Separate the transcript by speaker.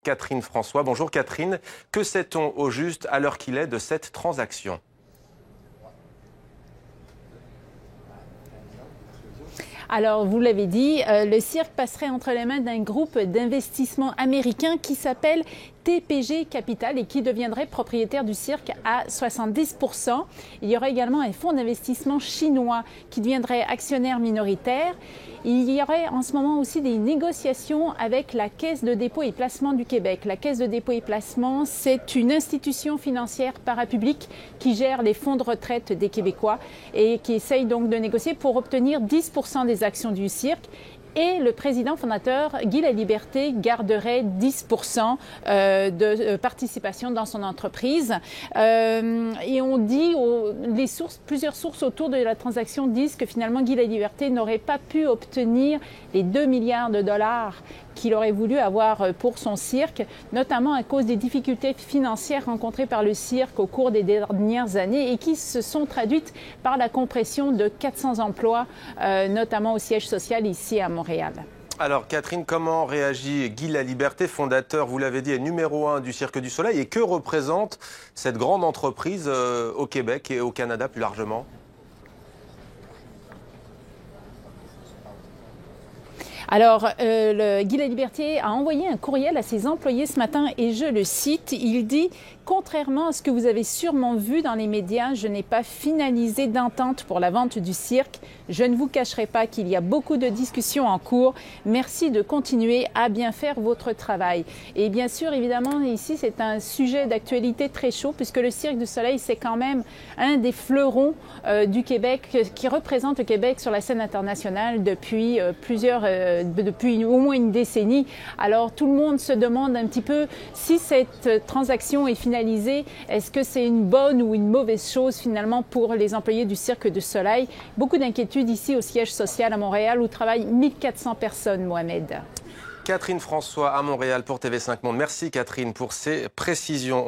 Speaker 1: Catherine François. Bonjour Catherine, que sait-on au juste à l'heure qu'il est de cette transaction ?
Speaker 2: Alors, vous l'avez dit, le cirque passerait entre les mains d'un groupe d'investissement américain qui s'appelle TPG Capital et qui deviendrait propriétaire du cirque à 70%. Il y aurait également un fonds d'investissement chinois qui deviendrait actionnaire minoritaire. Il y aurait en ce moment aussi des négociations avec la Caisse de dépôt et placement du Québec. La Caisse de dépôt et placement, c'est une institution financière parapublique qui gère les fonds de retraite des Québécois et qui essaye donc de négocier pour obtenir 10% des actions du cirque. Et le président fondateur, Guy Laliberté, garderait 10% de participation dans son entreprise. Et on dit, plusieurs sources autour de la transaction disent que finalement Guy Laliberté n'aurait pas pu obtenir les 2 milliards de dollars qu'il aurait voulu avoir pour son cirque, notamment à cause des difficultés financières rencontrées par le cirque au cours des dernières années et qui se sont traduites par la compression de 400 emplois, notamment au siège social ici à Montréal.
Speaker 1: Alors Catherine, comment réagit Guy Laliberté, fondateur, vous l'avez dit, est numéro 1 du Cirque du Soleil, et que représente cette grande entreprise au Québec et au Canada plus largement ?
Speaker 2: Alors, Guy Laliberté a envoyé un courriel à ses employés ce matin et je le cite, il dit « Contrairement à ce que vous avez sûrement vu dans les médias, je n'ai pas finalisé d'entente pour la vente du cirque. Je ne vous cacherai pas qu'il y a beaucoup de discussions en cours. Merci de continuer à bien faire votre travail. » Et bien sûr, évidemment, ici, c'est un sujet d'actualité très chaud puisque le Cirque du Soleil, c'est quand même un des fleurons du Québec qui représente le Québec sur la scène internationale depuis depuis au moins une décennie. Alors tout le monde se demande un petit peu si cette transaction est finalisée, est-ce que c'est une bonne ou une mauvaise chose finalement pour les employés du Cirque du Soleil. Beaucoup d'inquiétudes ici au siège social à Montréal où travaillent 1400 personnes, Mohamed.
Speaker 1: Catherine François à Montréal pour TV5 Monde. Merci Catherine pour ces précisions.